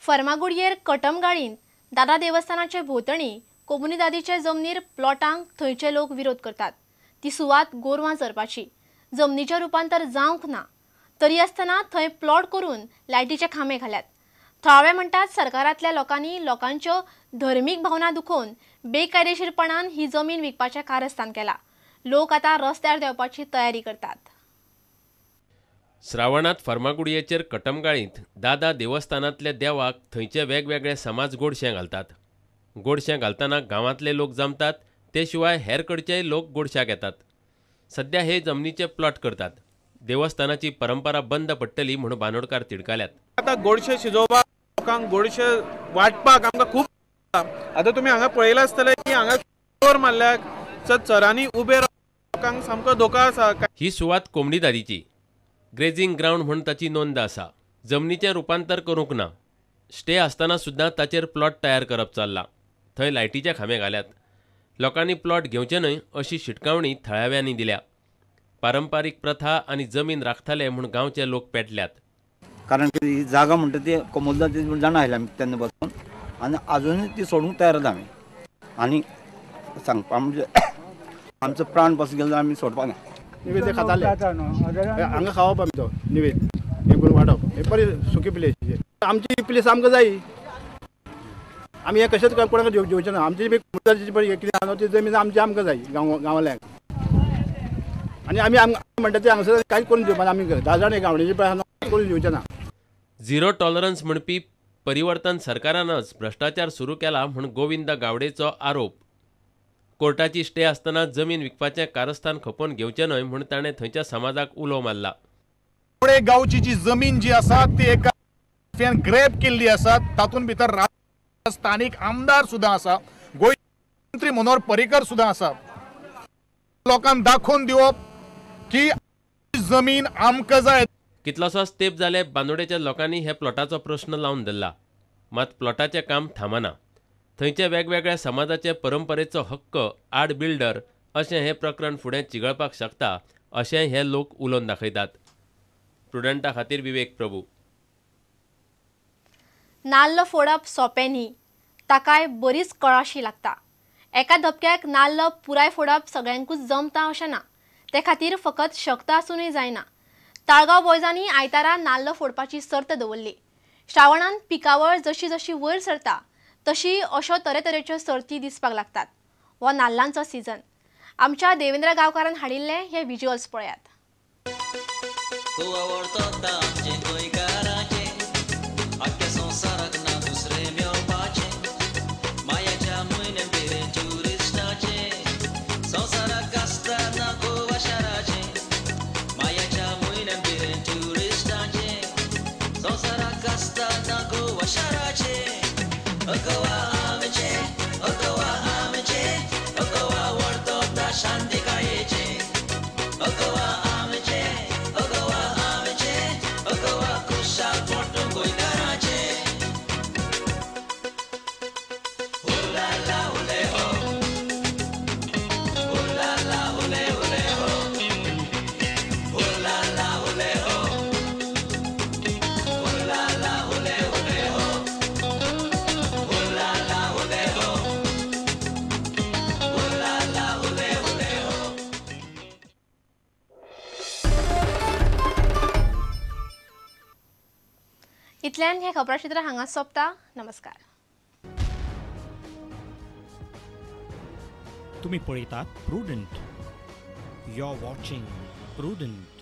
फर्मागुडयेर कटमगाळींत दादा देवस्थानाचे भोंवतणी कोमुनिदादीचे जमनीर प्लॉटांक थंयचे लोक विरोध करतात। ती सुवात गोरवां चरपाची जमनीचे रुपांतर जावंक ना, तरी आसतना थंय प्लॉट करून लायटीचे खांबे घाल्यात। थळावे म्हणटात सरकारांतल्या लोकांनी लोकांच्यो धर्मीक भावना दुखोवन बेकायदेशीरपणान ही जमीन विकपाचें कारस्थान केलां। लोक आतां रस्त्यार देवपाची तयारी करतात। श्रावणात फर्मागुडयेचेर कटमगाळींत दादा देवस्थानांतल्या देवाक थंयचे वेगवेगळे समाज गोडशें घालतात। गोडशें घालतना गांवांतले लोक जमतात, ते शिवाय हेर कडचेय लोक गोडशाक येतात। सध्या हे जमनीचे प्लॉट करतात। देवस्थानाची परंपरा बंद पडटली म्हणून बांदोडकार तिडकल्यात। आता गोडशे शिजोवपाक लोकांक गोडशे वाटपाक आमकां खूब आता तुम्ही हांगा पळयलां आसतलें की हांगा चोर मारल्याक चरांनी उबे लोकांक सामको धोको आसा। ही सुवात कोमुनिदादीची ग्रेजिंग ग्राउंड म्हणून ताची नोंद आसा। जमनीचें रुपांतर करूंक ना, स्टे आसतना सुद्दां ताचेर प्लॉट तयार करप चल्लां। थंय लायटीचे खांबे घाल्यात। लोकांनी प्लॉट घेवचे न्हय अशी शिटकावणी थळाव्यांनी दिल्या। पारंपारीक प्रथा आनी जमीन राखतले म्हूण गांवचे लोक पेटल्यात। कारण ही जागा म्हणटा ती कोमुनिदादी जाणा आयल्या आमी तेन्ना पासून आनी अजूनय ती सोडूंक तयार आसा आमी। आनी सांगपा म्हणजे आमचो प्राण पासून गेलो आमी सोडपाक ना। निवेद खाताले हांगा खावप आमी तो निवेद हे करून वाटप हे बरी सुकी प्लेस आमची प्लेस आमकां जाय। आमी हे कशेंच कोणाक जेवचे ना। आमची कोमुनिदादीची पळय कितें आसा ती जमीन आमची आमकां जाय गांवांतल्यांक। आनी आमी म्हणटा ते हांगासर कांय करून दिवपा आमी 10 जाण गांवडीचे पळय करून दिवचे ना। झिरो टॉलरन्स म्हणपी परिवर्तन सरकारानच भ्रष्टाचार सुरू केला म्हूण गोविंद गावडेचो आरोप। कोर्टाची स्टे आसतना जमीन विकपाचें कारस्थान खपोवन घेवचें न्हय म्हूण ताणें थंयच्या समाजाक उलो मारला। पुणे गांवची जी जमीन जी आसा ती एका ग्रॅब केल्ली आसा। तातूंत भितर स्थानीक आमदार सुद्दां आसा, गोंयचे मंत्री मनोहर पर्रीकर सुद्दां आसा। लोकांक दाखोवन दिवप की जमीन आमकां जाय। कितलोसोच तेंप जाले बांदोडेच्या लोकांनी हे प्लॉटाचो प्रश्न लावन धरला, मात प्लॉटाचें काम थांबना। थंयचे वेगवेगळ्या समाजाचे परंपरेचो हक्क आड बिल्डर अशें हे प्रकरण फुडें चिगळपाक शकता अशें हे लोक उलोवन दाखयतात। प्रुडंटा खातीर विवेक प्रभू। नाल्ल फोडप सोंपें न्ही, ताकाय बरीच कळाशी लागता। एका धपक्याक नाल्ल पुराय फोडप सगळ्यांकूच जमता अशें ना, ते खातीर फकत शक्त आसूनय जायना। ताळगांव बॉयजांनी आयतारा नाल्ल फोडपाची सर्त दवरली। श्रावणांत पिकावळ जशी जशी वयर सरता तशी अश्यो तरेतरेच्यो सर्ती दिसपाक लागतात। हो नाल्लांचो सिजन। आमच्या देवेंद्र गांवकारान हाडिल्ले हे विज्युअल्स पळयात। इतल्यान हे खबराचित्र हांगा सोंपता। नमस्कार। तुम्ही पळयतात Prudent. You are watching prudent.